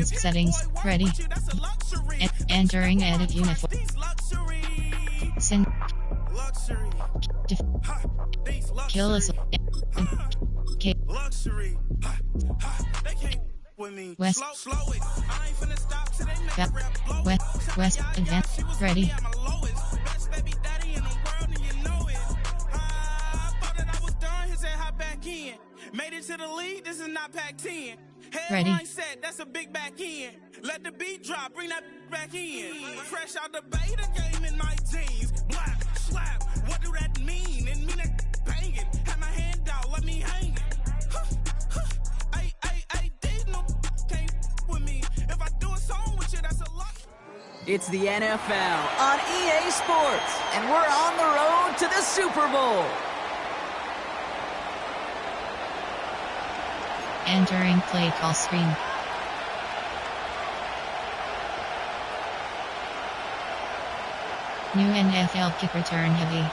Advanced settings. Ready. Entering edit uniform. Sin. Kill us. West. West. Advanced. Ready. Made it to the lead, this is not Pac-10. Ready. Headline set, that's a big back end. Let the beat drop, bring that back in. Fresh out the beta game in my jeans. Black, slap, what do that mean? It mean that banging. Have my hand out, let me hang it. Ay, these no can't with me. If I do a song with you, that's a lot. It's the NFL on EA Sports, and we're on the road to the Super Bowl. Entering play call screen. New NFL kick return heavy.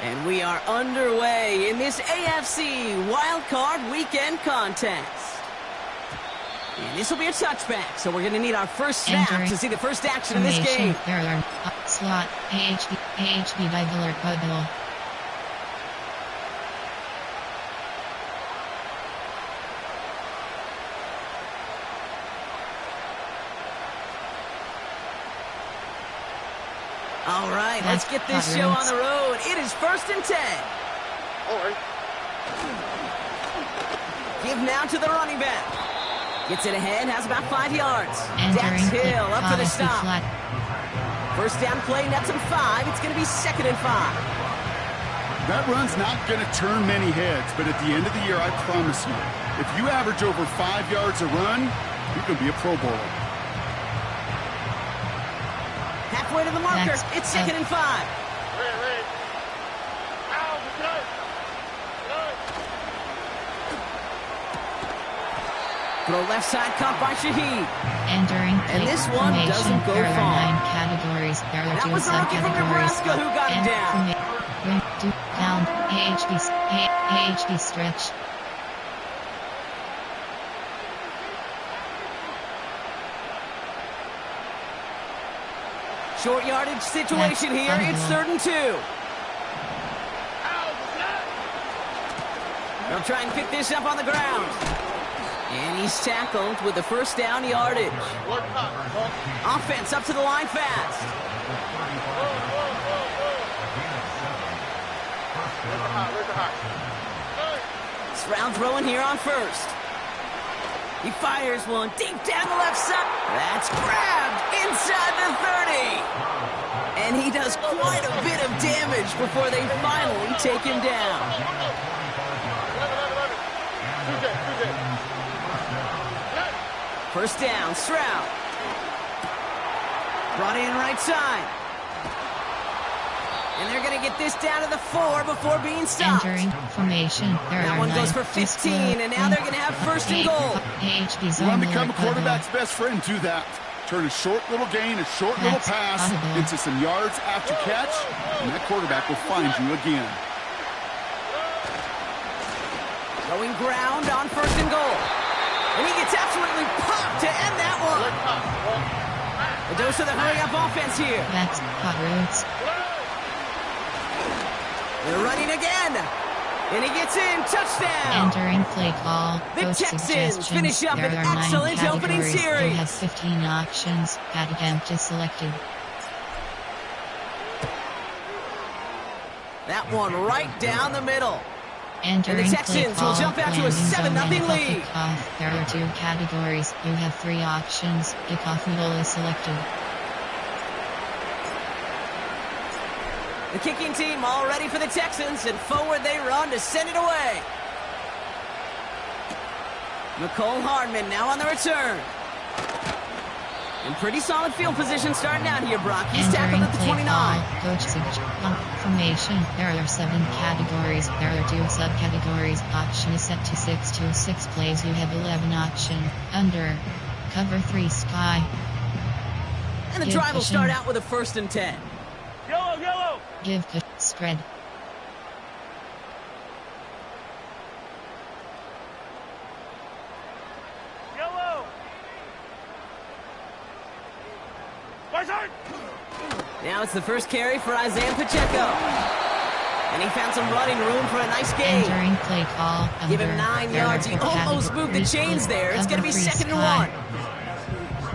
And we are underway in this AFC Wildcard Weekend contest. And this will be a touchback, so we're going to need our first snap to see the first action in this game. There are slot AHB dive alert bubble. All right, let's get this show on the road. It is 1st and 10. All right. Give now to the running back. Gets it ahead, has about 5 yards. Entering Dax Hill up for the stop. Flat. First down play, nets him 5. It's going to be 2nd and 5. That run's not going to turn many heads, but at the end of the year, I promise you, if you average over 5 yards a run, you're going to be a Pro Bowler. Halfway to the marker. It's 2nd and 5. Throw left side, caught by Shaheed. Entering and this one doesn't go there far. There are 9 categories. There are that 2 was the rookie from Nebraska who got him down. Down. AHB stretch. Short yardage situation here. It's 3rd and 2. They'll try and pick this up on the ground. And he's tackled with the first down yardage. Offense up to the line fast. It's round throwing here on 1st. He fires one deep down the left side. That's grabbed inside the 30. And he does quite a bit of damage before they finally take him down. First down, Stroud. Brought in right side. And they're going to get this down to the 4 before being stopped. Entering formation. That one goes for 15, and now they're going to have 1st and goal. You want to become a quarterback's best friend, do that. Turn a short little gain, a short little pass into some yards after catch, and that quarterback will find you again. Going ground on 1st and goal. And he gets absolutely popped to end that one. A dose of the hurry-up offense here. That's hot roots. They're running again. And he gets in. Touchdown. Entering play call. The Texans finish up an excellent opening series. They have 15 options. Attempt is selected. That one right down the middle. Entering and the Texans will jump out to a 7-0 lead. Kickoff. There are 2 categories. You have 3 options. Kickoff middle is selected. The kicking team all ready for the Texans, and forward they run to send it away. Nicole Hardman now on the return. In pretty solid field position starting out here, Brock. He's tackled at the 29. Coach formation. There are 7 categories. There are 2 subcategories. Option is set to 6 to 6 plays. You have 11 option. Under. Cover 3 sky. And the drive will start out with a 1st and 10. Yellow. Give spread. Now it's the first carry for Isaiah Pacheco. And he found some running room for a nice gain. Entering play call. Give him 9 yards. He almost moved the chains there. It's going to be 2nd and 1.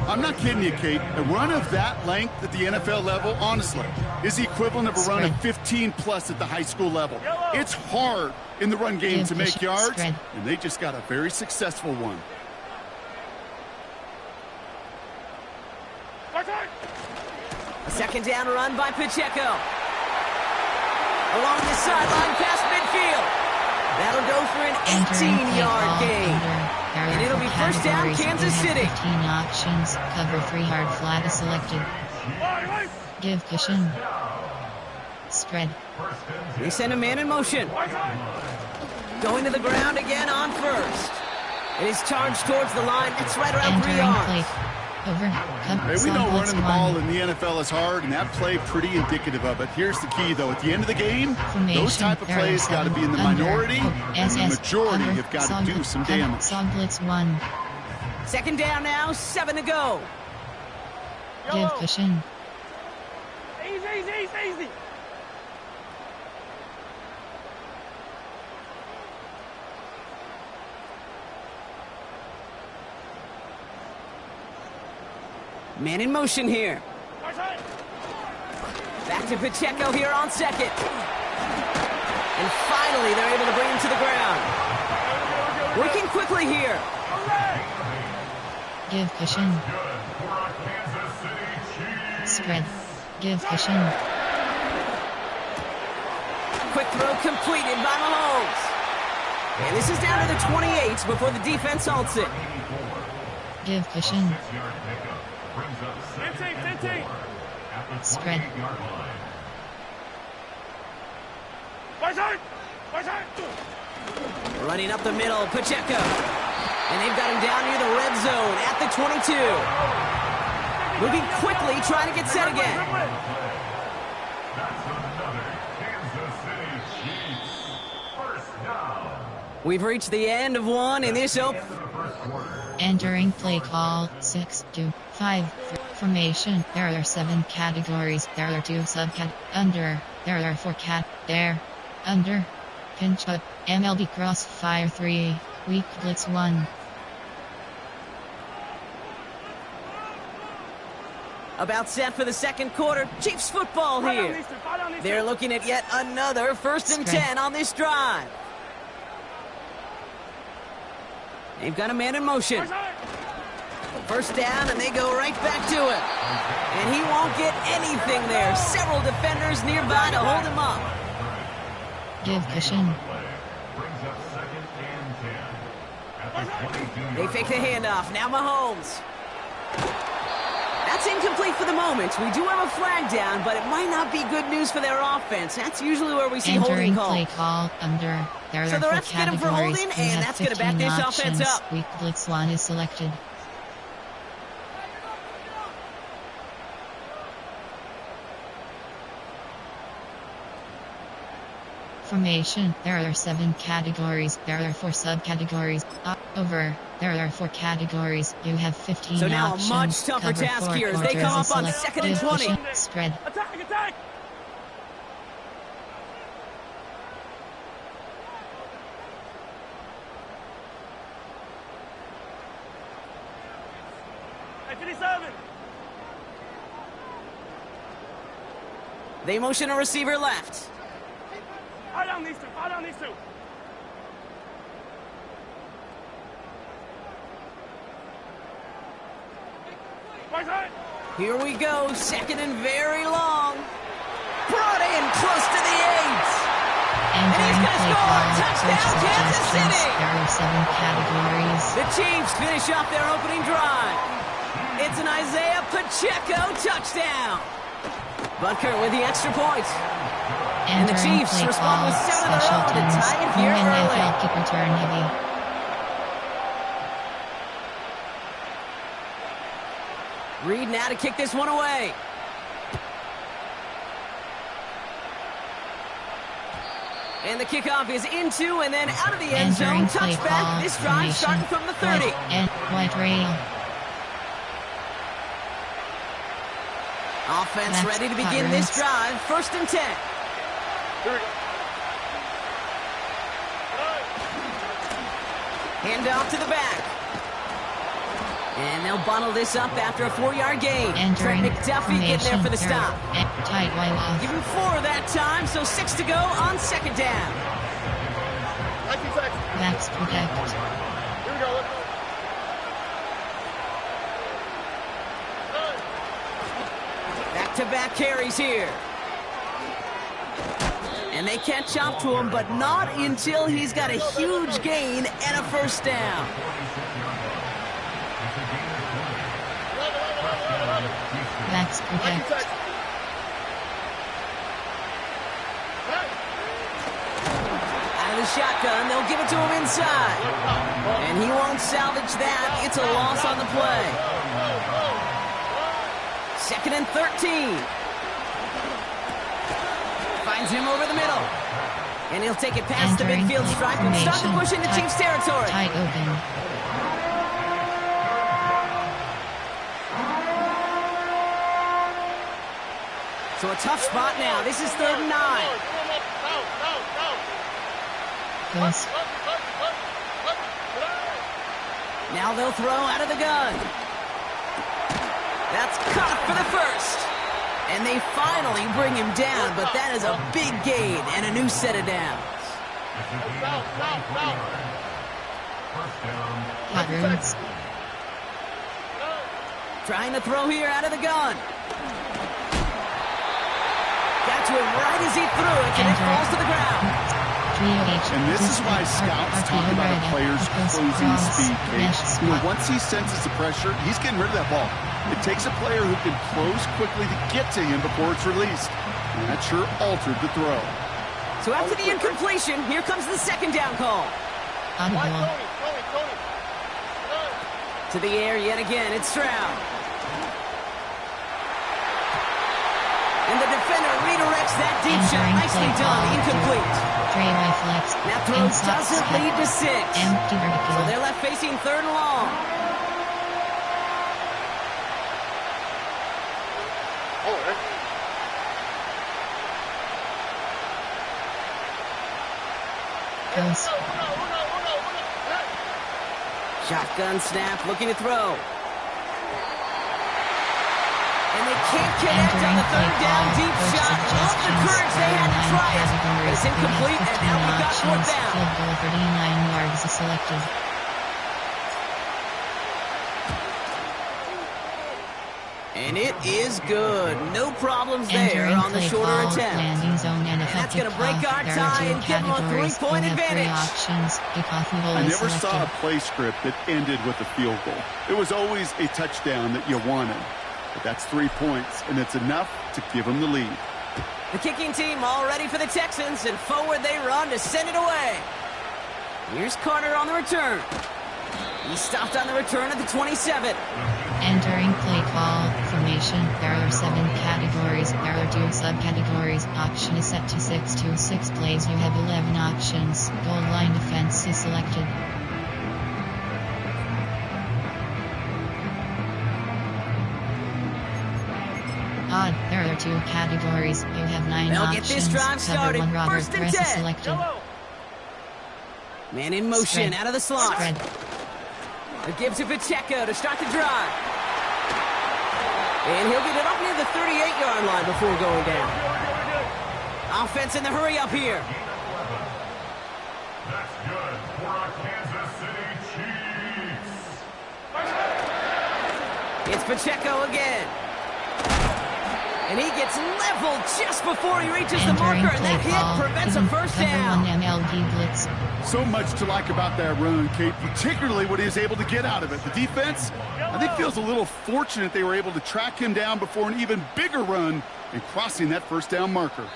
I'm not kidding you, Kate. A run of that length at the NFL level, honestly, is the equivalent of a run of 15-plus at the high school level. It's hard in the run game to make yards, and they just got a very successful one. A 2nd down run by Pacheco. Along the sideline past midfield. That'll go for an 18-yard gain. And it'll be 1st down, Kansas City. 15 options. Cover 3 hard flag is selected. Give cushion. Spread. They send a man in motion. Going to the ground again on 1st. It is charged towards the line. It's right around 3 yards. Over. Hey, we know running the ball in the NFL is hard, and that play pretty indicative of it. Here's the key, though. At the end of the game, those type of plays got to be in the minority, and the majority have got to do some damage. Blitz 1. 2nd down now, 7 to go. Give cushion. Easy. Man in motion here. Back to Pacheco here on 2nd. And finally, they're able to bring him to the ground. Working quickly here. Give cushion. Spread. Give cushion. Quick throw completed by Mahomes. And this is down to the 28 before the defense halts it. Give cushion. Spread. Running up the middle, Pacheco. And they've got him down near the red zone at the 22. Moving quickly, trying to get set again. We've reached the end of one in this open. Entering play call 6 to 5 formation. There are 7 categories. There are 2 subcat under. There are 4 there under. Pinch up. MLB crossfire 3. Weak blitz 1. About set for the 2nd quarter. Chiefs football here. They're looking at yet another 1st and 10 on this drive. They've got a man in motion. 1st down, and they go right back to it. And he won't get anything there. Several defenders nearby to hold him up. Give cushion. They fake the handoff. Now Mahomes. That's incomplete for the moment. We do have a flag down, but it might not be good news for their offense. That's usually where we see holding calls. Entering play call under. There So are the 4 refs get him for categories. holding, and that's going to back this offense up. Weak blitz 1 is selected. Formation. There are 7 categories. There are 4 subcategories. Over. There are 4 categories. You have 15 So now options. a much tougher Cover task 4 here as they quarters come up on select. 2nd and 20. Cushion. Spread. Attack! They motion a receiver left. Fire down these two. Here we go, 2nd and very long. Brought in close to the 8. And he's going to score. Touchdown, Kansas City. There are 7 categories. The Chiefs finish off their opening drive. It's an Isaiah Pacheco touchdown. Butker with the extra point. And the Chiefs respond with 7 of their own to tie it here early. NFL kick return heavy. Reed now to kick this one away. And the kickoff is into and then out of the end zone. Touchback. This drive starting from the 30. White rail. Offense That's ready to begin coverage. this drive. 1st and 10. Here we go. Hand off to the back. And they'll bundle this up after a 4-yard gain. Entering Trent McDuffie getting there for the formation. stop. Tight wide off. Give him 4 that time, so 6 to go on 2nd down. 19 seconds. Backs protect. Here we go. Let's go. Back-to-back carries here. And they catch up to him, but not until he's got a huge gain and a 1st down. Backs 19 protect. seconds. Out of the shotgun, they'll give it to him inside. And he won't salvage that. It's a loss on the play. 2nd and 13. Finds him over the middle. And he'll take it past the Entering midfield play stripe and start to formation. push into Tight- Chiefs territory. Tight open. So a tough spot now. This is 3rd and 9. Goes. Now they'll throw out of the gun. That's caught for the 1st. And they finally bring him down, but that is a big gain and a new set of downs. Patterns. Trying to throw here out of the gun. Got to him right as he threw it, and it falls to the ground. And this is why scouts talk about a player's closing speed, Kate. Once he senses the pressure, he's getting rid of that ball. It takes a player who can close quickly to get to him before it's released. And that sure altered the throw. So after the incompletion, here comes the 2nd down call. Audible. To the air yet again, it's Stroud. And the defender redirects that deep shot. Entering Nicely play done, call. incomplete. Tray Y flex. That throw Inside doesn't step. lead to 6. Empty So vertical. they're left facing 3rd and long. Goes. Shotgun snap, looking to throw. And they can't connect on the 3rd down deep shot. Love the courage they had to try it. But it's incomplete, and now we've got 4th down. Field goal 39 yards is selected. And it is good. No problems there Entering on the play shorter call, attempt. landing zone and that's effective gonna break kickoff. our There tie are and two give them a categories. 3-point We have 3 advantage. options. Kickoff and goal I is never saw a selected. play script that ended with a field goal. It was always a touchdown that you wanted. But that's 3 points, and it's enough to give them the lead. The kicking team all ready for the Texans, and forward they run to send it away. Here's Carter on the return. He stopped on the return at the 27. Entering play call formation. There are 7 categories. There are 2 subcategories. Option is set to 6 to 6 plays. You have 11 options. Goal line defense is selected. Odd. There are 2 categories. You have 9 They'll options. get this drive Cover started. 1 Robert 1st and Press is 10. selected. Man in motion, Spread. out of the slot. Spread. It gives to Pacheco to start the drive. And he'll get it up near the 38-yard line before going down. Offense in the hurry up here. That's good for our Kansas City Chiefs. It's Pacheco again. And he gets leveled just before he reaches the Entering marker, and play that hit call. prevents a Given first cover down. 1 MLB blitz. So much to like about that run, Kate, particularly what he was able to get out of it. The defense, I think, feels a little fortunate they were able to track him down before an even bigger run and crossing that first down marker.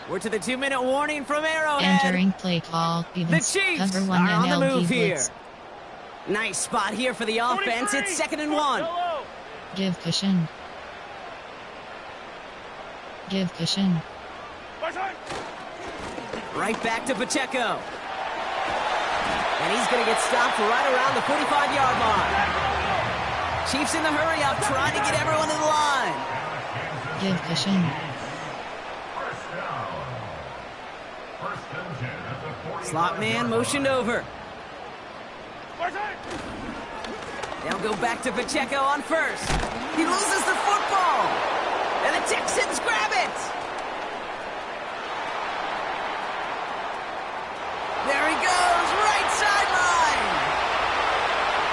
We're to the 2-minute warning from Arrowhead. Entering play call. The Evens. Chiefs Cover 1 are on the MLB move here. blitz. Nice spot here for the offense. It's 2nd and 1. Give cushion. Give cushion. Right back to Pacheco. And he's going to get stopped right around the 45-yard line. Chiefs in the hurry up, trying to get everyone in the line. Give cushion. First down. First and 10 at the 40. Slot man motioned over. They'll go back to Pacheco on first. He loses the football. And the Texans grab it. There he goes, right sideline.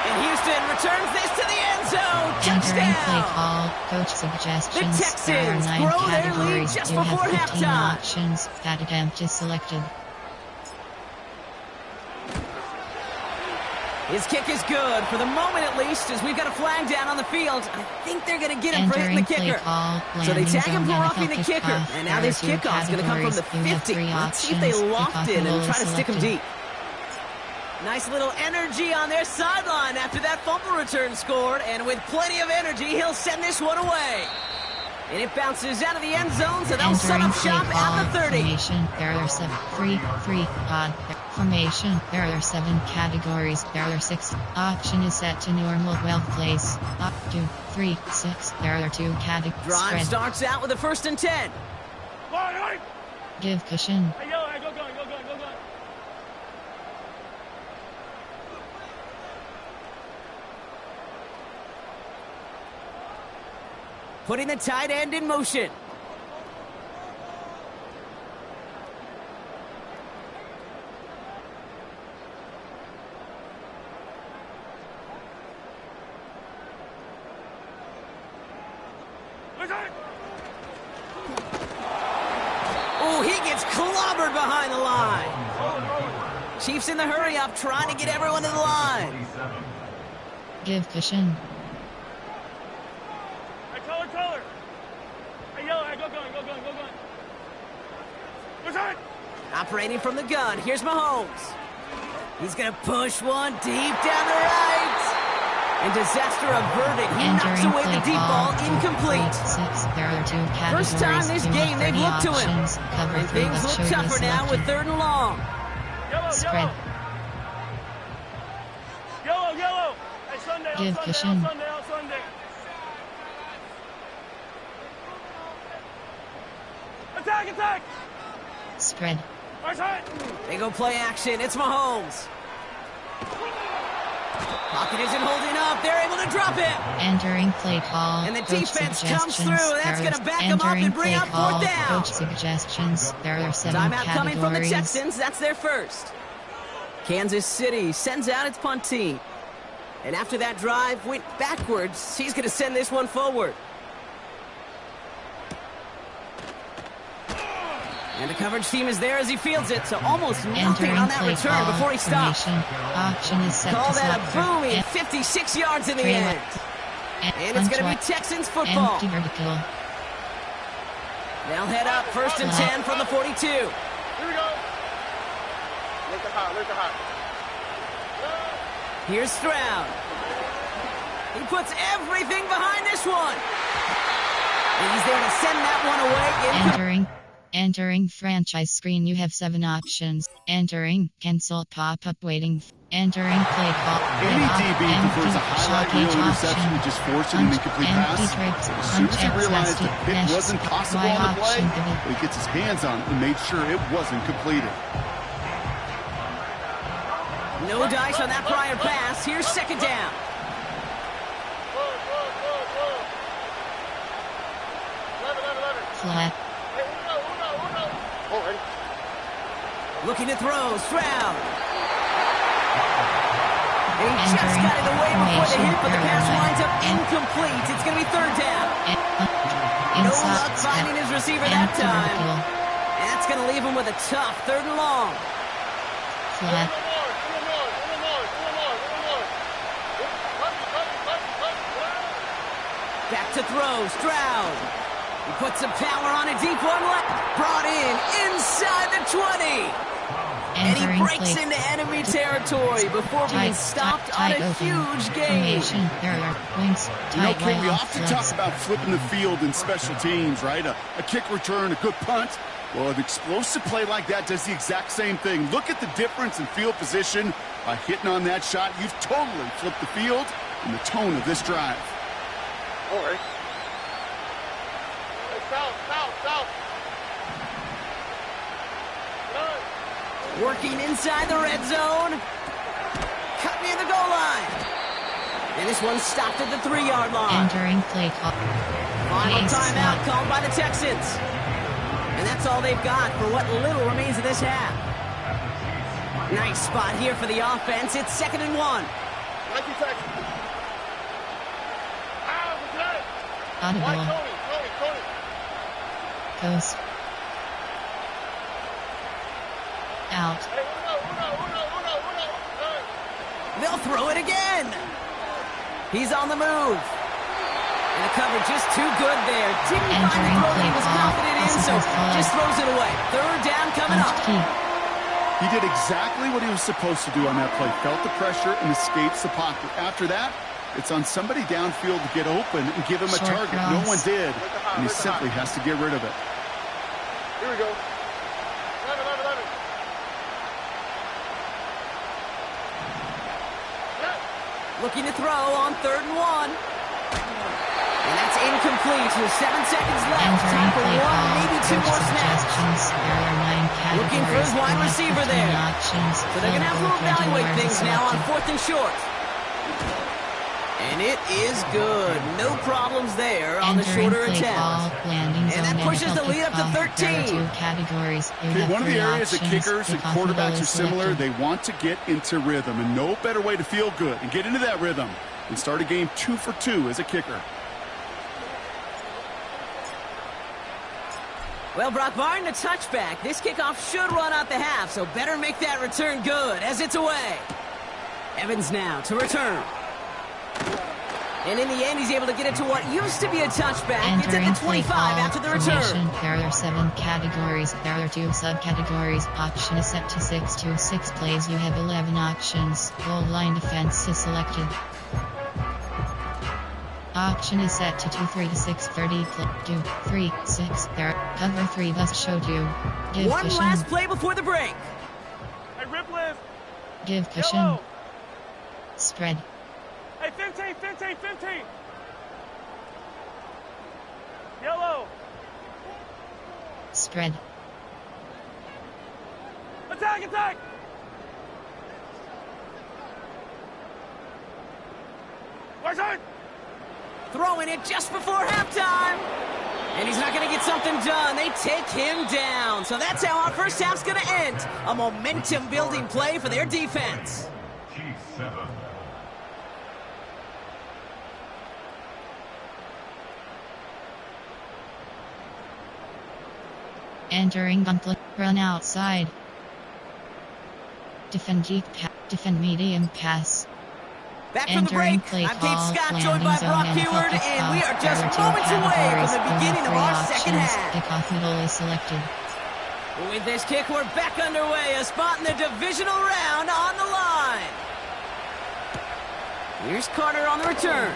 And Houston returns this to the end zone. Entering play Touchdown. call. Coach suggestions. The There are Texans 9 grow their lead categories. just You have before 15 halftime. options. That attempt is selected. His kick is good, for the moment at least, as we've got a flag down on the field. I think they're going to get him for hitting the Entering play kicker. call. So they Landing tag him zone for roughing the NFL kicker. kickoff. And now There this are 2 kickoff's going to come from the categories. You have 50. 3 Let's see if they options. locked Kickoff in and rule try to stick him selected. deep. Nice little energy on their sideline after that fumble return scored. And with plenty of energy, he'll send this one away. And it bounces out of the end zone, so they'll set Entering up shop play at the call. 30. Formation. There are 7 free odd formation. There are 7 categories. There are 6. Option is set to normal 12 plays. 2, 3, 6. There are 2 categories. Drive starts out with a 1st and 10. Give cushion. Hey, yo, hey, go going. Putting the tight end in motion. Oh, he gets clobbered behind the line. Chiefs in the hurry up, trying to get everyone to the line. Give cushion. Hey, color. Hey, yo, hey, go going. What's that? Operating from the gun, here's Mahomes. He's going to push one deep down the right. And disaster averted. He knocks Entering away the play deep call. ball, incomplete. 6. There are 2 categories. First time this You have game they've 30 looked to him. options. Cover And 3 things left look shoulder tougher now with selected. 3rd and long. Spread. Yellow. Hey, Sunday, Give cushion. on Sunday. Attack! Spread. Right side. They go play action. It's Mahomes. Pocket isn't holding up. They're able to drop it. Entering play call. And the Coach defense comes suggestions. through. That's There gonna are- back 'em up entering and bring play up 4th call. down. Coach suggestions. There are 7 Timeout coming from the categories. Texans. That's their first. Kansas City sends out its punt team. And after that drive went backwards, he's going to send this one forward. And the coverage team is there as he fields it, so almost nothing Entering on that play return call. before he stops. Formation. Option is set Call to that a select booming and 56 yards in the trailer. end. And it's going to be Texans football. Empty vertical. They'll head up 1st and 10 from the 42. Here we go. Look at hot. Here's Stroud. He puts everything behind this one. And he's there to send that one away. Entering franchise screen. You have 7 options. Entering cancel pop-up waiting. Entering play call. Any DB prefers a highlight reel interception to just force an incomplete pass. As soon as he realized the pick wasn't possible on the play, he gets his hands on it and made sure it wasn't completed. No dice on that prior pass. Here's 2nd down. Flat. Looking to throw. Stroud. He just got in the way before the hit, but the pass winds up incomplete. It's going to be 3rd down. No luck finding his receiver that time. And that's going to leave him with a tough 3rd and long. Flat. Back to throw. Stroud. He puts some power on a deep one left. Brought in inside the 20. And he breaks into enemy territory before being stopped on a huge gain. There are wings. King, we often talk about flipping the field in special teams, right? A kick return, a good punt. Well, an explosive play like that does the exact same thing. Look at the difference in field position. By hitting on that shot, you've totally flipped the field and the tone of this drive. All right. South. Working inside the red zone. Cut near the goal line. And this one stopped at the 3-yard line. Entering play call. Final Ace timeout slot. called by the Texans. And that's all they've got for what little remains of this half. Nice spot here for the offense. It's 2nd and 1. Thank you, Texas. Audible. Tony. Ghost. Out. Hey, Uno. They'll throw it again. He's on the move. And the cover just too good there. Didn't find the Entering throw that he play was call. confident in, so Offensive flag. just throws it away. 3rd down coming Punched up. key. He did exactly what he was supposed to do on that play. Felt the pressure and escapes the pocket. After that, it's on somebody downfield to get open and give him a Short target. cross. No one did, and he Where's the simply high? has to get rid of it. Here we go. 11. Looking to throw on 3rd and 1. And that's incomplete with 7 seconds left. Entering Time for play one, call. maybe 2 Coach more snaps. suggestions. There are 9 categories. Looking for his wide You have receiver 15 there. Options. So they're going to have to 12 or 20 evaluate yards things now on selected. 4th and short. And it is good. No problems there on the Entering shorter play attempt. call, landing And zone, that pushes NFL the lead up to kickoff. There are 13. 2 categories. You Okay, have one of the 3 areas that options. kickers and Kickoff quarterbacks middle are is similar. selected. They want to get into rhythm, and no better way to feel good and get into that rhythm than start a game 2 for 2 as a kicker. Well, Brock, barring the touchback, this kickoff should run out the half, so better make that return good as it's away. Evans now to return. And in the end, he's able to get it to what used to be a touchback. It's at Entering the play 25 call, after the return. formation. There are 7 categories. There are 2 subcategories. Option is set to 6 to 6 plays. You have 11 options. Goal line defense is selected. Option is set to 2, 3 to 6, 30, 2, 3, 6. There, cover 3 thus showed you. Give One cushion. last play before the break. Hey, rip lift. Give cushion. Yellow. Spread. Hey, 15. Yellow. Spread. Attack. Where's it? Throwing it just before halftime. And he's not going to get something done. They take him down. So that's how our first half's going to end. A momentum-building play for their defense. Chiefs 7. Entering gauntlet. Run outside. Defend deep defend medium pass. Back from the Entering break, play I'm Dave call, Scott, landing joined by zone, Brock NFL Hayward, kickoff. and we are just There are 2 moments away from categories. the You have beginning of 3 our second options. half. Kickoff middle is selected. With this kick, we're back underway. A spot in the divisional round on the line. Here's Carter on the return.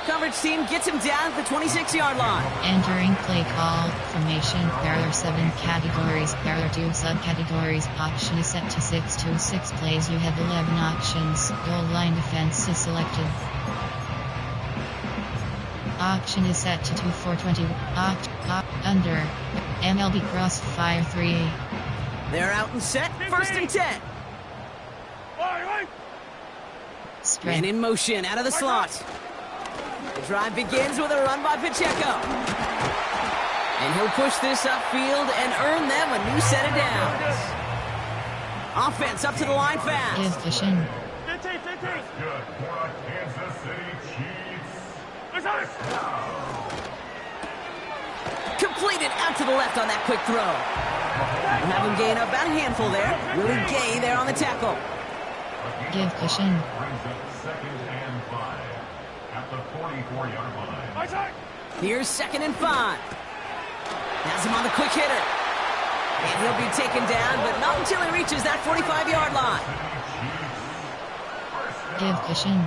Coverage team gets him down at the 26-yard line. Entering play call, formation. There are 7 categories. There are 2 subcategories. Option is set to 6 to 6 plays. You have 11 options. Goal line defense is selected. Option is set to 2 for 20. Under. MLB Crossfire 3. They're out and set. 1st and 10. Spread. And in motion out of the slot. The drive begins with a run by Pacheco. And he'll push this upfield and earn them a new set of downs. Offense up to the line fast. Give cushion. 15. Good for the Kansas City Chiefs. Completed out to the left on that quick throw. We'll have him gain about a handful there. Willie Gay there on the tackle. Give cushion. Brings up 2nd and 5 at the 44-yard line. Here's 2nd and 5. Has him on the quick hitter. And he'll be taken down, but not until he reaches that 45-yard line. Give cushion.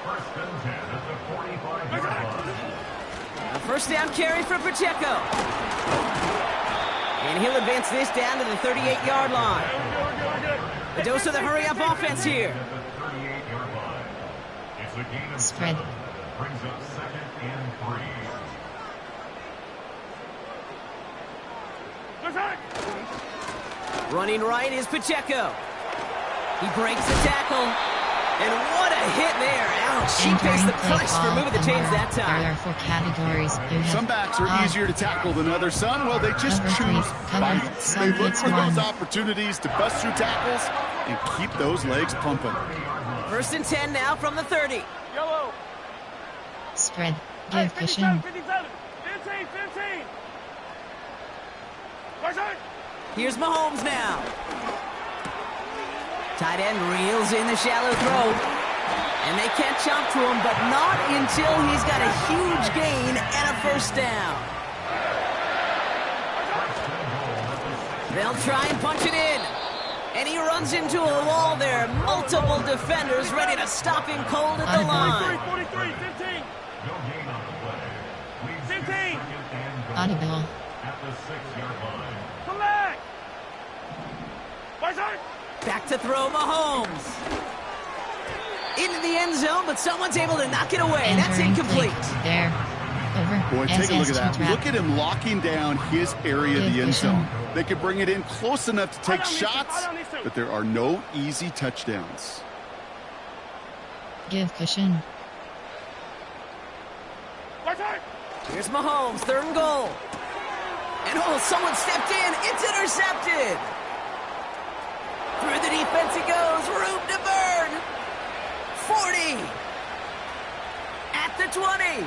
1st and 10 at the 45-yard line. A first down carry for Pacheco. And he'll advance this down to the 38-yard line. A dose of the hurry-up offense here. At the 38-yard line. It's a gain of Spread. 7. Brings up 2nd and 3. Running right is Pacheco. He breaks the tackle. And what a hit there. Ouch. She pays the price for moving the chains that time. There are 4 categories. Some backs are easier to tackle than others, son. Well, they just choose violence. They look for those opportunities to bust through tackles and keep those legs pumping. 1st and 10 now from the 30. Yellow. Spread. Give cushion. 57. 15. Here's Mahomes now. Tight end reels in the shallow throw. And they can't jump to him, but not until he's got a huge gain and a 1st down. They'll try and punch it in. And he runs into a wall there. Multiple defenders ready to stop him cold at the line. 43, 15. No gain on the play. 15. Audible. At the 6-yard line. Collect. Back to throw Mahomes. Into the end zone, but someone's able to knock it away. That's incomplete. There. Over. Boy, take a look at that. Trap. Look at him locking down his area of the end zone. They could bring it in close enough to take shots, but there are no easy touchdowns. Give cushion. Here's Mahomes, 3rd and goal. And oh, someone stepped in. It's intercepted. Through the defense he goes. Room to burn. 40. At the 20.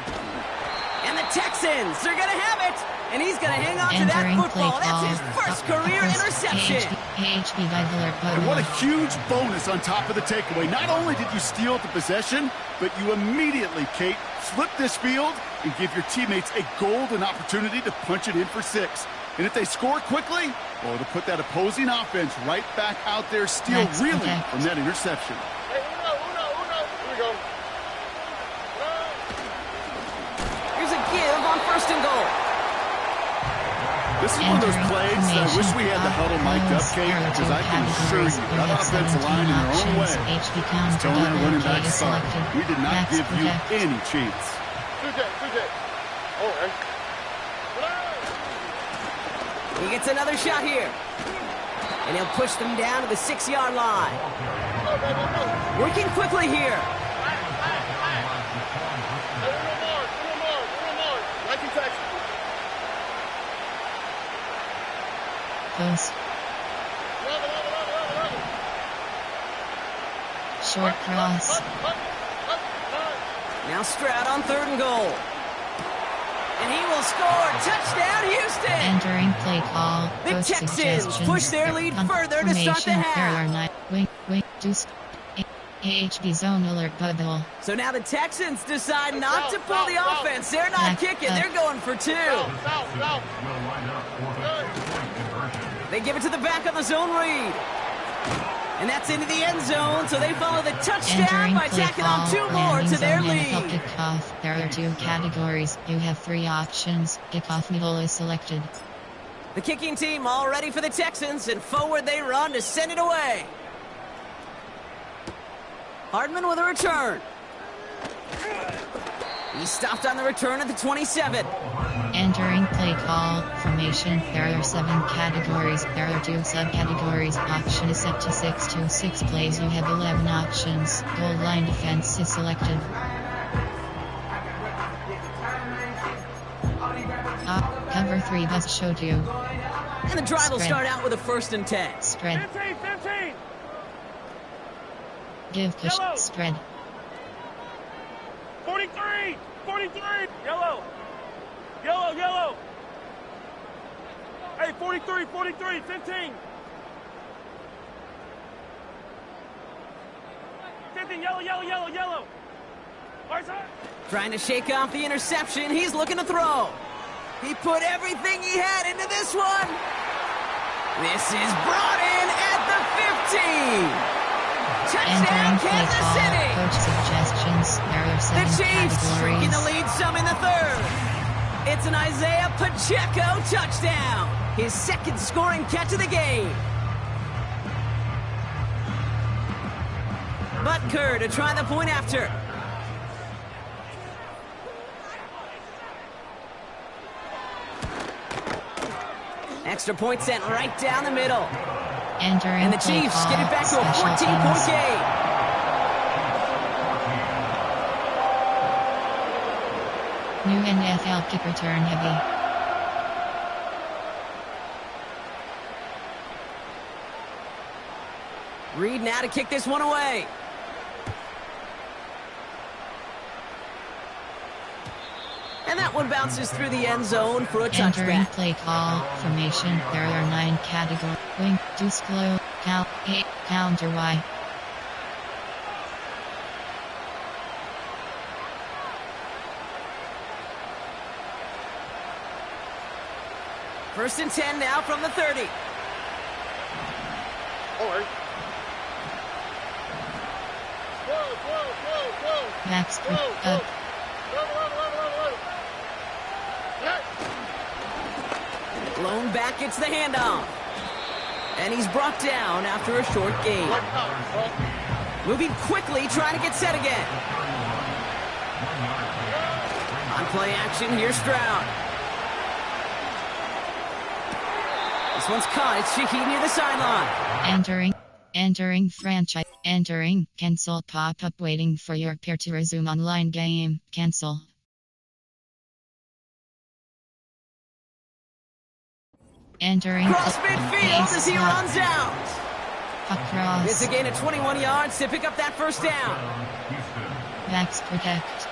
And the Texans are going to have it. And he's going to hang on to that football. That's his first career interception. And what a huge bonus on top of the takeaway. Not only did you steal the possession, but you immediately, Kate, flip this field and give your teammates a golden opportunity to punch it in for 6. And if they score quickly, well, to put that opposing offense right back out there, still reeling from that interception. Hey, uno. Here we go. Here's a give on 1st and goal. This is one of those plays that I wish we had the huddle mic'd up, Kate, because I can assure you that offensive line in their own way is telling that running back sorry. We did not give you any chance. CJ. Oh, hey. He gets another shot here. And he'll push them down to the 6-yard line. Working quickly here. Close. Short cross. Now Stroud on 3rd and goal. And he will score. Touchdown, Houston. Entering play call. The Texans push their lead further to start the half. Wing, deuce. AHB zone alert bubble. So now the Texans decide not to pull the offense. They're not kicking. They're going for 2. They give it to the back of the zone read. And that's into the end zone, so they follow the touchdown by tacking on 2 more to their lead. Kickoff. There are 2 categories. You have 3 options. Kickoff middle is selected. The kicking team all ready for the Texans, and forward they run to send it away. Hardman with a return. He stopped on the return at the 27. Entering play call formation. There are 7 categories. There are 2 subcategories. Option is set to 6 to 6 plays. You have 11 options. Goal line defense is selected. Cover 3 best showed you. And the drive will start out with a 1st and 10. Spread. 15. Give push. Yellow. Spread. 43. Yellow. Hey, 43, 15. 15, yellow. Right side. Trying to shake off the interception. He's looking to throw. He put everything he had into this one. This is brought in at the 15. Touchdown, Kansas City. Coach suggestions. There are 7 the Chiefs categories. taking the lead some in the 3rd. It's an Isaiah Pacheco touchdown. His 2nd scoring catch of the game. Butker to try the point after. Extra point sent right down the middle. Entering And the play Chiefs call, get it back to a special 14-point teams. game. New NFL kick return heavy. Reed now to kick this one away. And that one bounces through the end zone for a Entering touchback. play call formation. There are 9 categories. Wing, deuce, glow, count, 8, counter Y. First and 10 now from the 30. Or. Whoa. Max Whoa, up. whoa. Yes. Blown back gets the handoff. And he's brought down after a short gain. Moving quickly, trying to get set again. On play action, here's Stroud. This one's caught. It's Shaheed near the sideline. Entering franchise. Entering cancel pop-up waiting for your peer to resume online game. Cancel. Entering Cross midfield as he runs out. across. It's a gain of 21 yards to pick up that first down. Max protect.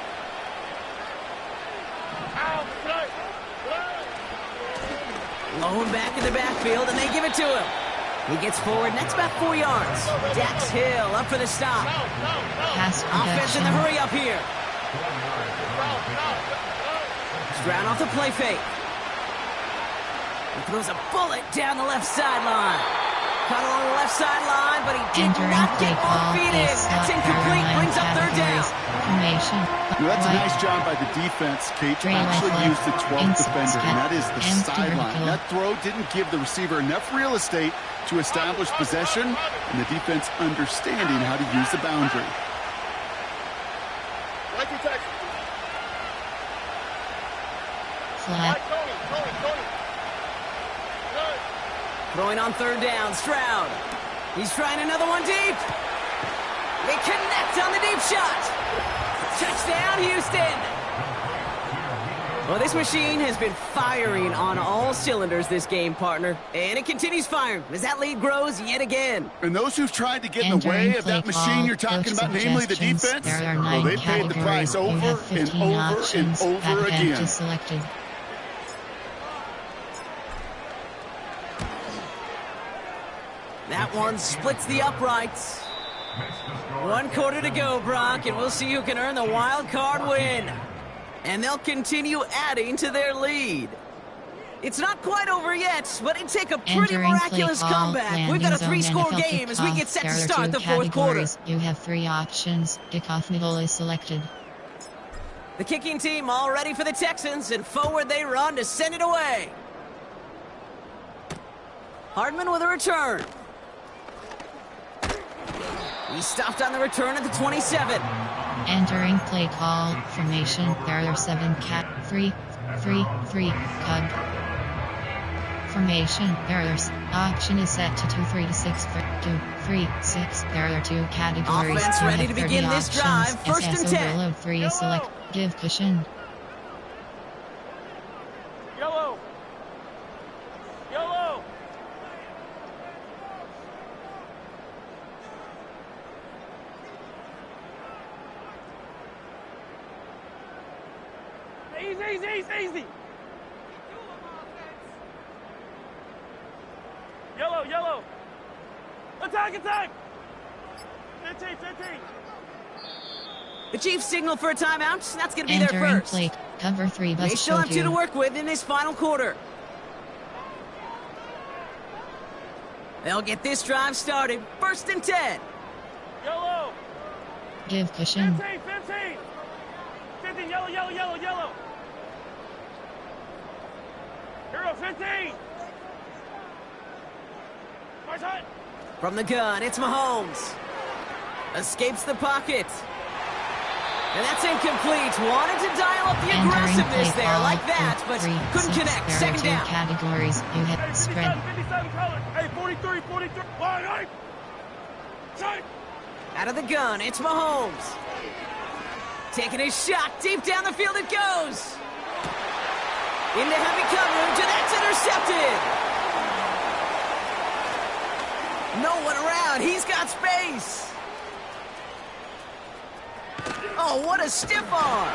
Low back in the backfield, and they give it to him. He gets forward, and that's about 4 yards. Dax Hill up for the stop. Pass Offense in the protection. hurry up here. Stroud off the play fake. He throws a bullet down the left sideline. Caught along the left sideline, but he did Entering not play get more call. feet in. Ace That's Scott incomplete. Caroline Brings up third down. categories. Formation. That's a Right. nice job by the defense, Kate, to Dre actually Leffler. use the 12th Inside defender, and that is the empty sideline. vertical. That throw didn't give the receiver enough real estate to establish possession, and the defense understanding how to use the boundary. Like you text. Flat. Tony. Good. Throwing on third down, Stroud. He's trying another one deep. They connect on the deep shot. Touchdown, Houston. Well, this machine has been firing on all cylinders this game, partner. And it continues firing as that lead grows yet again. And those who've tried to get in the Entering way of that play machine call, you're talking coach about, namely the suggestions. defense, There are well, 9 they paid the price categories. You over have and 15 over and options. over Advantage again. is selected. That one splits the uprights. 1 quarter to go, Brock, and we'll see who can earn the wild card win. And they'll continue adding to their lead. It's not quite over yet, but it'd take a pretty Entering miraculous play call, comeback. We've got a landing zone 3-score NFL game as we kickoff. get set to There are start 2 the fourth quarter. categories. You have 3 options. Kickoff middle is selected. The kicking team all ready for the Texans, and forward they run to send it away. Hardman with a return. He stopped on the return at the 27. Entering play call formation. There are 7 3 cub. Formation. Option is set to 2-3 to 6-2-3-6. There are 2 categories. Offense You ready have to 30 begin this drive. options. First and SS 10. overload 3 is select. Give cushion. Yellow. Easy. Yellow. Attack. 15. The Chiefs signal for a timeout. That's going to be their Entering first. play. Cover 3 They bus still have 2 to two. work with in this final quarter. They'll get this drive started. First and 10. Yellow. Give cushion. 15. Yellow. Hero 15. My time. From the gun, it's Mahomes. Escapes the pocket. And that's incomplete. Wanted to dial up the aggressiveness there like that, but couldn't connect. Second down. Categories you have spread. 57 colors. Hey, 43, 43. Line, right. Out of the gun, it's Mahomes. Taking his shot, deep down the field it goes. Into heavy coverage, and that's intercepted. No one around, he's got space. Oh, what a stiff arm.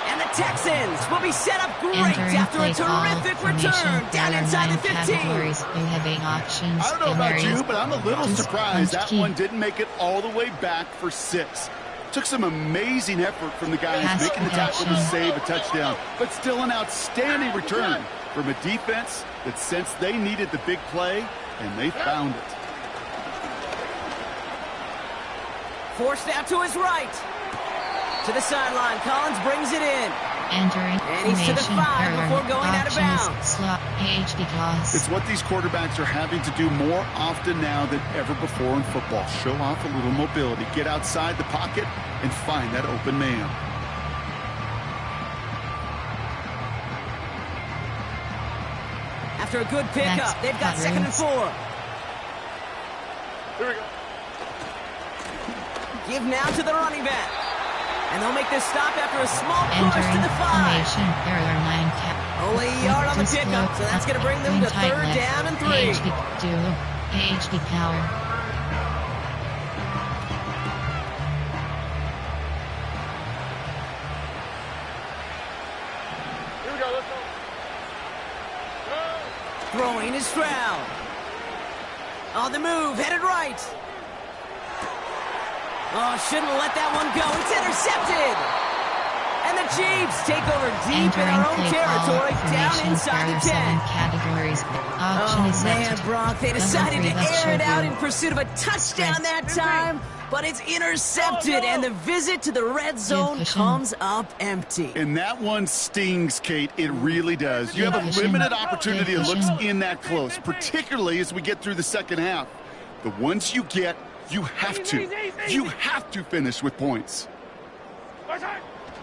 And the Texans will be set up great after a terrific return down inside the 15. You have 8 options. I don't know about you, but I'm a little surprised that one didn't make it all the way back for 6. Took some amazing effort from the guys making the tackle to save a touchdown, but still an outstanding return from a defense that sensed they needed the big play, and they found it. Forced out to his right. To the sideline, Collins brings it in. Entering and he's to the 5 before going out of bounds. Slot page because it's what these quarterbacks are having to do more often now than ever before in football. Show off a little mobility, get outside the pocket, and find that open man. After a good pickup, they've got 2nd and 4. Here we go. Give now to the running back. And they'll make this stop after a small push to the 5. There are 9 only a yard on the pickup, so that's going to bring them to 3rd down and 3. HB power. Here we go, let's go. Throwing is Stroud. On the move, headed right. Oh, shouldn't let that one go. It's intercepted. And the Chiefs take over deep in our own territory, down inside the 10. Categories. Oh, man, Brock, they decided to air it out in pursuit of a touchdown that time, but it's intercepted, and the visit to the red zone comes up empty. And that one stings, Kate. It really does. You have a limited opportunity that looks in that close, particularly as we get through the second half. The ones you get, you have to finish with points.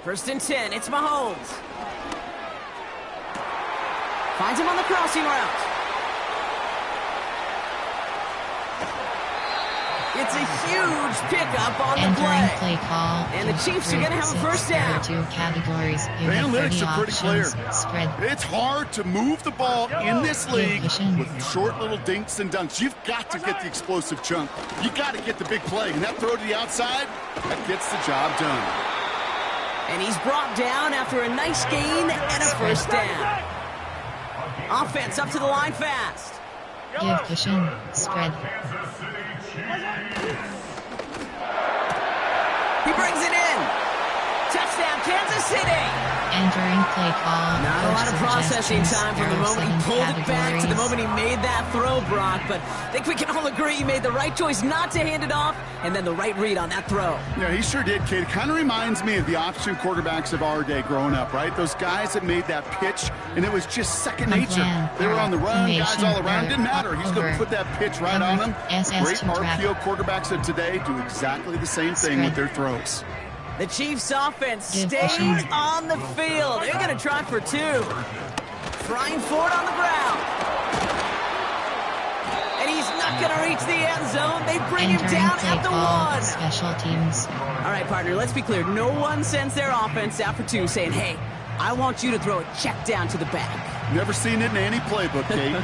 1st and 10, it's Mahomes. Finds him on the crossing route. It's a huge pickup on the play. And the Chiefs are going to have a 1st down. 2 categories. The analytics are pretty clear. It's hard to move the ball in this league with short little dinks and dunks. You've got to get the explosive chunk. You got to get the big play. And that throw to the outside, that gets the job done. And he's brought down after a nice gain and a 1st down. Offense up to the line fast. Give cushion. Spread. He brings it in. Touchdown, Kansas City. Entering play call. Not a lot of processing time from the moment he pulled it back to the moment he made that throw, Brock. But I think we can all agree he made the right choice not to hand it off, and then the right read on that throw. Yeah, he sure did, kid. It kind of reminds me of the option quarterbacks of our day growing up, right? Those guys that made that pitch, and it was just second nature. They were on the run, guys all around. It didn't matter. He's going to put that pitch right on them. Great RPO quarterbacks of today do exactly the same thing with their throws. The Chiefs offense stays on the field. They're going to try for 2. Trying for it on the ground. And he's not going to reach the end zone. They bring him down at the 1. Special teams. All right, partner, let's be clear. No one sends their offense out for 2 saying, hey, I want you to throw a check down to the back. Never seen it in any playbook, Kate.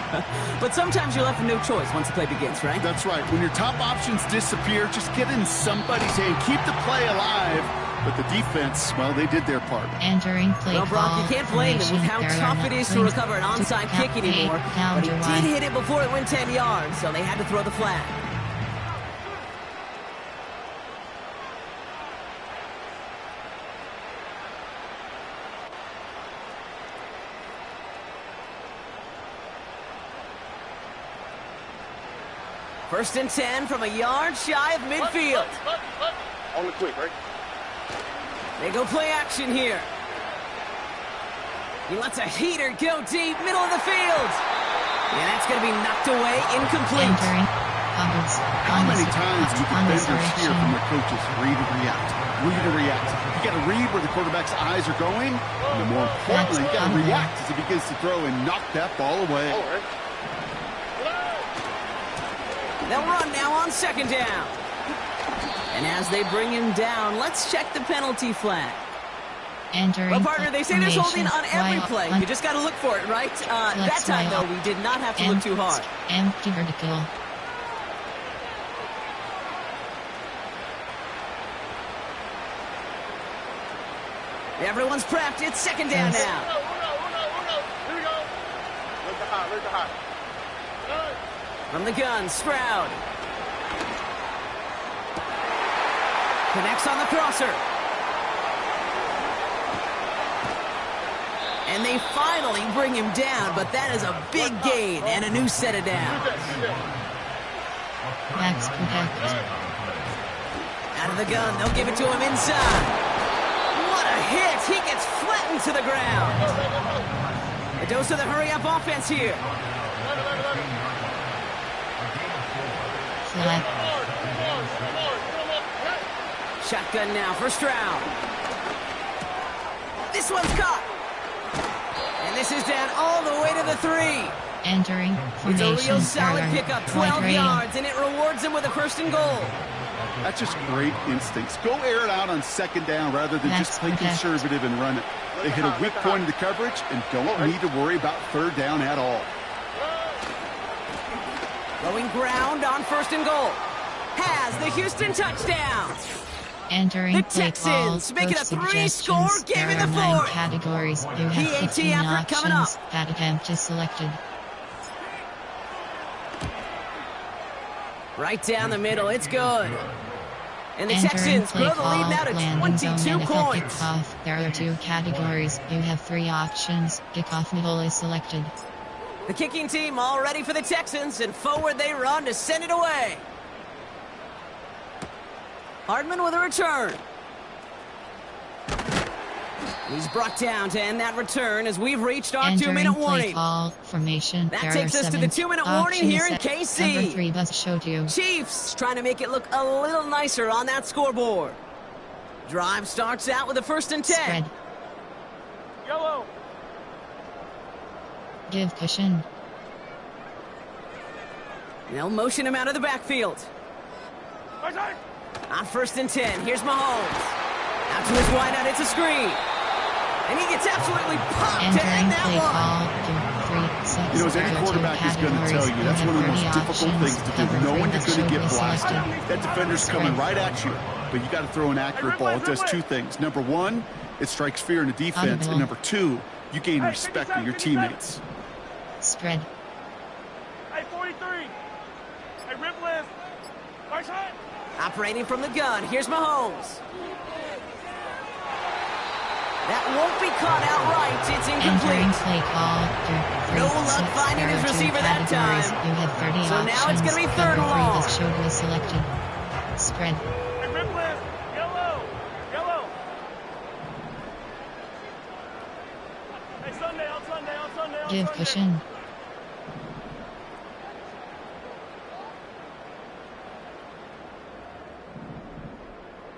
But sometimes you're left with no choice once the play begins, right? That's right. When your top options disappear, just get in somebody's hand. Keep the play alive. But the defense, well, they did their part. Entering play well, Brock, you can't blame them with how tough it is to recover an onside kick anymore. But he did hit it before it went 10 yards, so they had to throw the flag. First and 10 from a yard shy of midfield. Only quick, right? They go play action here. He lets a heater go deep, middle of the field. And that's going to be knocked away, incomplete. How many times do defenders hear from their coaches read and react? read and react. You got to read where the quarterback's eyes are going, and then more importantly, you got to react as he begins to throw and knock that ball away. They'll run now on second down. And as they bring him down, let's check the penalty flag. Entering Well, partner, they say there's holding on every Y play. You just got to look for it, right? That Flex time, Y though, we did not have to look too hard. Empty vertical. Everyone's prepped. It's second down Yes. now. Here we go. Look the high. From the gun, Stroud. Connects on the crosser. And they finally bring him down, but that is a big gain and a new set of downs. Max protect. Out of the gun, they'll give it to him inside. What a hit! He gets flattened to the ground. A dose of the hurry-up offense here. Flat. Shotgun now for Stroud. This one's caught. And this is down all the way to the 3. Entering It's a formation. real solid error. pickup, Wide 12 rail. yards, and it rewards him with a first and goal. That's just great instincts. Go air it out on second down rather than just play conservative and run it. They hit a weak point in the coverage and don't need to worry about third down at all. Going ground on first and goal. Has the Houston touchdown. Entering The play Texans call. make it Coach a 3-score suggestions. game in There the are 9 fourth. categories. You have PAT 15 effort coming up. options. That attempt is selected. Right down the middle. It's good. And the Entering Texans play grow the lead call. now to Landing zone 22 NFL points. kickoff. There are 2 categories. You have 3 options. Kickoff middle is selected. The kicking team all ready for the Texans, and forward they run to send it away. Hardman with a return. He's brought down to end that return as we've reached our Entering 2-minute play warning. call formation. That There takes are us to 7 the 2-minute warning here in options. KC. Cover 3 bus showed you. Chiefs trying to make it look a little nicer on that scoreboard. Drive starts out with a 1st and 10. Spread. Yellow. Give cushion. They'll motion him out of the backfield. Right side. On 1st and 10, here's Mahomes. Out to his wideout, it's a screen. And he gets absolutely popped to Entering end play that call. one. 2, 3, 6. You know, as any There are 2 quarterback is going to tell you, that's one of the most difficult things to do. Knowing you're going to get blasted. That defender's coming right at you. But you got to throw an accurate ball. It does 2 things. Number 1, it strikes fear in the defense. And number 2, you gain respect of your teammates. Spread. Hey, 43. Hey, rip list. Right side. Operating from the gun, here's Mahomes. That won't be caught outright. It's Entering incomplete. play call. 2, 3, No luck 6. finding There his are 2 receiver that categories. time. You have 30 So options. now it's gonna be third Cover and long. 3 bus showed was selected. Spread. Hey, rip list. Yellow. Yellow. Hey, Sunday on Sunday on Sunday on Give Sunday. cushion.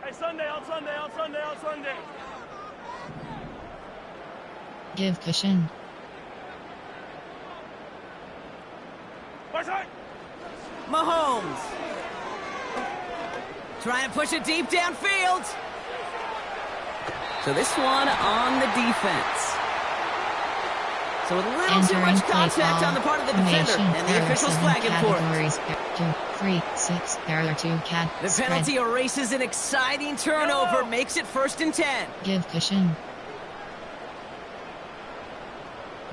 Hey, Sunday on Sunday on Sunday on Sunday. Give cushion. Right side. Mahomes. Trying to push it deep downfield. So this one on the defense. So a little too Entering much play contact call. on the part of the defender. Formation. And the There are officials 7 flagging for it. categories. 2, 3, 6. There are 2 The spread. penalty erases an exciting turnover. Makes it 1st and 10. Give cushion.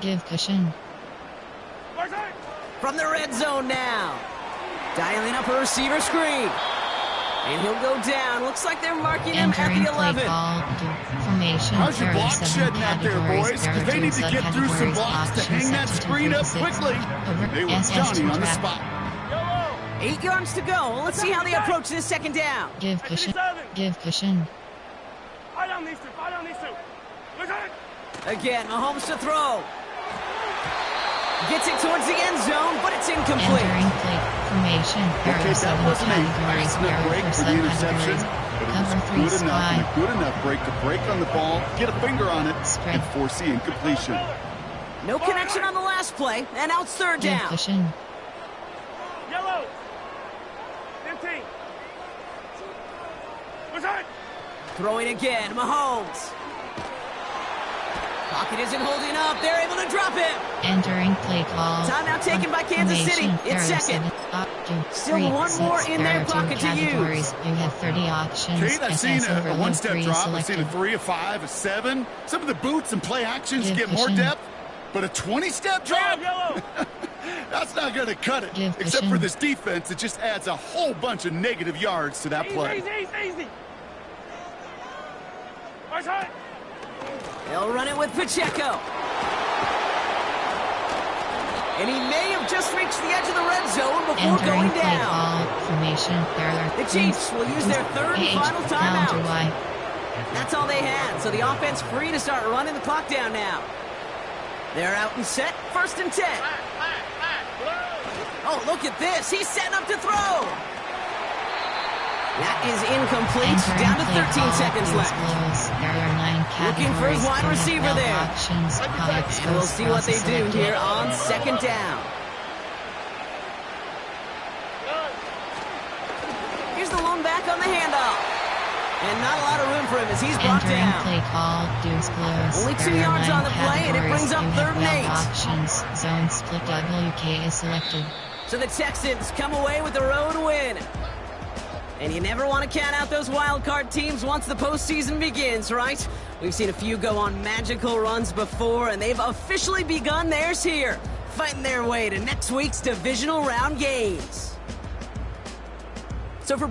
Give cushion. Right side. From the red zone now. Dialing up a receiver screen. And he'll go down. Looks like they're marking him at Entering the play 11. call. Formation. How's your There are block 7 shedding out there, categories. boys? There Because are they 2 need to get through some subcategories. blocks to Options hang that set to screen up 36. quickly. Over They were SS counting on the trap. spot. Yellow. 8 yards to go. Let's see how they approach this second down. Give cushion. Give cushion. Eye down these two. Eye down these two. Right side. Again, Mahomes to throw. Gets it towards the end zone, but it's incomplete. Entering play Formation. There Okay, are that 7 wasn't a categories. fast There enough are break 4 for the interception, subcategories. but it Cover was 3 good enough and sky. a good enough break to break on the ball, get a finger on it, Spread. and force the incompletion. No connection on the last play, and now it's third Give down. cushion. Yellow. 15. What's that? Throwing again, Mahomes. Pocket isn't holding up. They're able to drop him. Entering play call. Timeout taken by Kansas City. Formation. It's There are second. 7 up to Still 3, one more 6. in There their are 2 pocket to use. categories. You have 30 options. Kate, I've seen SS a overload one-step 3 drop. I've seen a selected. 3, a 5, a 7. Some of the boots and play actions Give get more cushion. depth, but a 20-step drop? Yellow. That's not going to cut it. Give Except cushion. for this defense, it just adds a whole bunch of negative yards to that play. Easy. What's that? They'll run it with Pacheco. And he may have just reached the edge of the red zone before Entering going play down. call. Formation. There are The Chiefs will use their third and Age, final down to timeout. Y. That's all they had, so the offense free to start running the clock down now. They're out and set, 1st and 10. Oh, look at this. He's setting up to throw. That is incomplete. Entering Down to play 13 call. seconds Deals left. close. There are 9 categories. Looking for his wide You have receiver 12 there. Options. High And we'll exposed see what they process do selected. here on 2nd down. Here's the lone back on the handoff. And not a lot of room for him as he's brought Entering down. play call. Deuce close. Only 2 There are yards 9 on the play, and it categories. brings up You have 3rd and 12 8. options. Zone split WK is selected. So the Texans come away with the road win. And you never want to count out those wild card teams once the postseason begins, right? We've seen a few go on magical runs before, and they've officially begun theirs here, fighting their way to next week's divisional round games. So for